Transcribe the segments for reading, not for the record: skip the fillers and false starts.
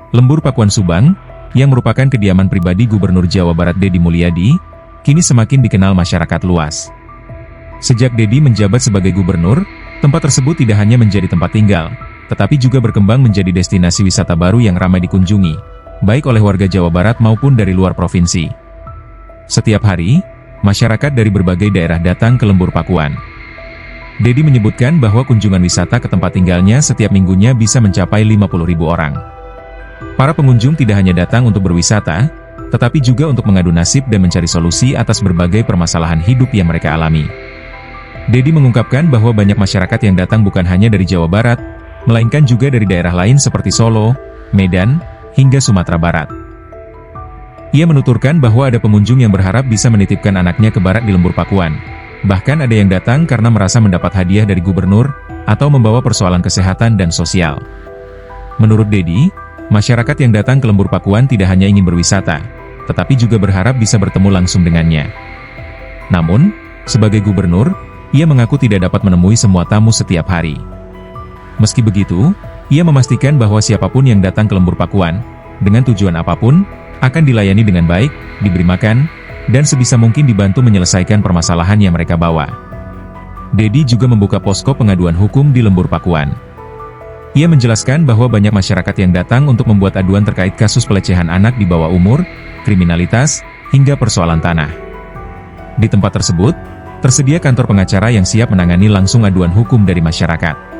Lembur Pakuan Subang, yang merupakan kediaman pribadi Gubernur Jawa Barat Deddy Mulyadi, kini semakin dikenal masyarakat luas. Sejak Deddy menjabat sebagai gubernur, tempat tersebut tidak hanya menjadi tempat tinggal, tetapi juga berkembang menjadi destinasi wisata baru yang ramai dikunjungi, baik oleh warga Jawa Barat maupun dari luar provinsi. Setiap hari, masyarakat dari berbagai daerah datang ke Lembur Pakuan. Deddy menyebutkan bahwa kunjungan wisata ke tempat tinggalnya setiap minggunya bisa mencapai 50.000 orang. Para pengunjung tidak hanya datang untuk berwisata, tetapi juga untuk mengadu nasib dan mencari solusi atas berbagai permasalahan hidup yang mereka alami. Deddy mengungkapkan bahwa banyak masyarakat yang datang bukan hanya dari Jawa Barat, melainkan juga dari daerah lain seperti Solo, Medan, hingga Sumatera Barat. Ia menuturkan bahwa ada pengunjung yang berharap bisa menitipkan anaknya ke barat di Lembur Pakuan. Bahkan ada yang datang karena merasa mendapat hadiah dari gubernur, atau membawa persoalan kesehatan dan sosial. Menurut Deddy, masyarakat yang datang ke Lembur Pakuan tidak hanya ingin berwisata, tetapi juga berharap bisa bertemu langsung dengannya. Namun, sebagai gubernur, ia mengaku tidak dapat menemui semua tamu setiap hari. Meski begitu, ia memastikan bahwa siapapun yang datang ke Lembur Pakuan, dengan tujuan apapun, akan dilayani dengan baik, diberi makan, dan sebisa mungkin dibantu menyelesaikan permasalahan yang mereka bawa. Deddy juga membuka posko pengaduan hukum di Lembur Pakuan. Ia menjelaskan bahwa banyak masyarakat yang datang untuk membuat aduan terkait kasus pelecehan anak di bawah umur, kriminalitas, hingga persoalan tanah. Di tempat tersebut, tersedia kantor pengacara yang siap menangani langsung aduan hukum dari masyarakat.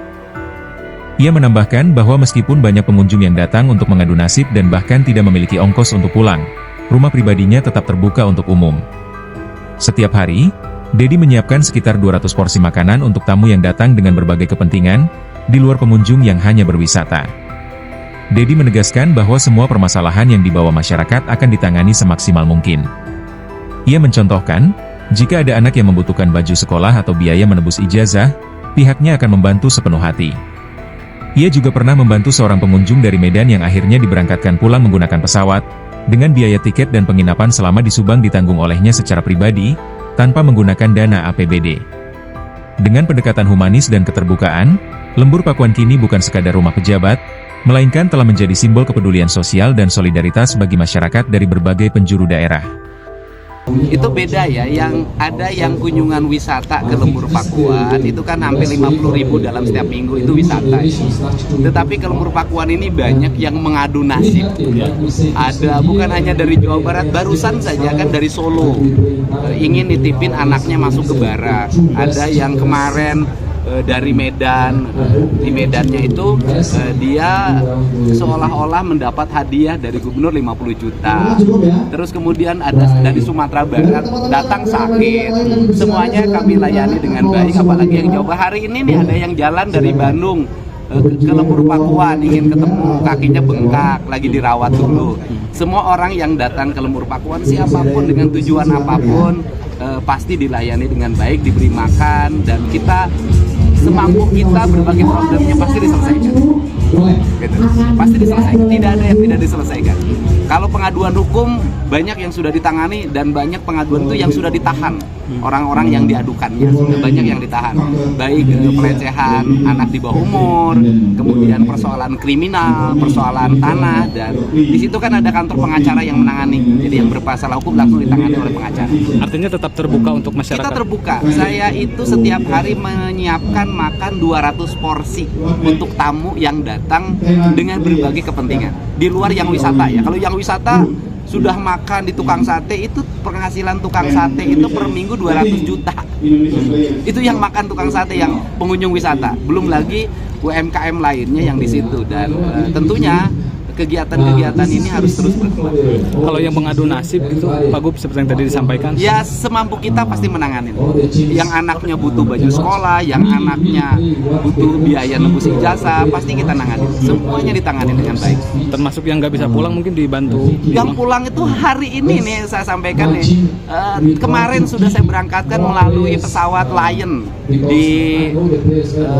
Ia menambahkan bahwa meskipun banyak pengunjung yang datang untuk mengadu nasib dan bahkan tidak memiliki ongkos untuk pulang, rumah pribadinya tetap terbuka untuk umum. Setiap hari, Deddy menyiapkan sekitar 200 porsi makanan untuk tamu yang datang dengan berbagai kepentingan, di luar pengunjung yang hanya berwisata. Deddy menegaskan bahwa semua permasalahan yang dibawa masyarakat akan ditangani semaksimal mungkin. Ia mencontohkan, jika ada anak yang membutuhkan baju sekolah atau biaya menebus ijazah, pihaknya akan membantu sepenuh hati. Ia juga pernah membantu seorang pengunjung dari Medan yang akhirnya diberangkatkan pulang menggunakan pesawat, dengan biaya tiket dan penginapan selama di Subang ditanggung olehnya secara pribadi, tanpa menggunakan dana APBD. Dengan pendekatan humanis dan keterbukaan, Lembur Pakuan kini bukan sekadar rumah pejabat, melainkan telah menjadi simbol kepedulian sosial dan solidaritas bagi masyarakat dari berbagai penjuru daerah. Itu beda ya, yang ada yang kunjungan wisata ke Lembur Pakuan itu kan hampir 50.000 dalam setiap minggu itu wisata. Tetapi ke Lembur Pakuan ini banyak yang mengadu nasib. Ada bukan hanya dari Jawa Barat, barusan saja kan dari Solo ingin nitipin anaknya masuk ke barat. Ada yang kemarin dari Medan, di Medannya itu dia seolah-olah mendapat hadiah dari gubernur 50 juta. Terus kemudian ada dari Sumatera Barat datang sakit, semuanya kami layani dengan baik. Apalagi yang Jawa hari ini nih ada yang jalan dari Bandung ke Lembur Pakuan ingin ketemu, kakinya bengkak, lagi dirawat dulu. Semua orang yang datang ke Lembur Pakuan siapapun dengan tujuan apapun pasti dilayani dengan baik, diberi makan, dan kita semampu kita berbagai problemnya pasti diselesaikan. Gitu. Pasti diselesaikan, tidak ada yang tidak diselesaikan. Kalau pengaduan hukum banyak yang sudah ditangani dan banyak pengaduan itu yang sudah ditahan. Orang-orang yang diadukannya sudah banyak yang ditahan. Baik pelecehan anak di bawah umur, kemudian persoalan kriminal, persoalan tanah, dan di situ kan ada kantor pengacara yang menangani. Jadi yang bermasalah hukum langsung ditangani oleh pengacara. Artinya tetap terbuka untuk masyarakat. Kita terbuka. Saya itu setiap hari menyiapkan makan 200 porsi untuk tamu yang datang dengan berbagai kepentingan. Di luar yang wisata ya. Kalau yang wisata sudah makan di tukang sate, itu penghasilan tukang sate itu per minggu 200 juta. Itu yang makan tukang sate yang pengunjung wisata. Belum lagi UMKM lainnya yang di situ, dan tentunya kegiatan-kegiatan ini harus terus berkembang. Kalau yang mengadu nasib itu Pak Gub seperti yang tadi disampaikan, ya semampu kita pasti menangani. Yang anaknya butuh baju sekolah, yang anaknya butuh biaya nebus ijazah, pasti kita nangani. Semuanya ditangani dengan baik. Termasuk yang nggak bisa pulang mungkin dibantu. Yang pulang itu hari ini nih saya sampaikan nih. Kemarin sudah saya berangkatkan melalui pesawat Lion di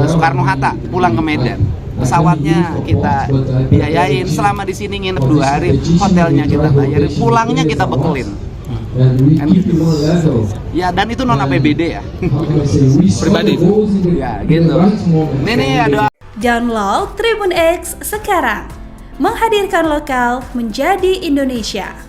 Soekarno Hatta pulang ke Medan. pesawatnya kita biayain, selama di sini nginep 2 hari, hotelnya kita bayarin, pulangnya kita bekelin. Kan gitu. Ya, dan itu non APBD ya. Pribadi. Ya, gitu. Ini ada. Download Tribun X sekarang, menghadirkan lokal menjadi Indonesia.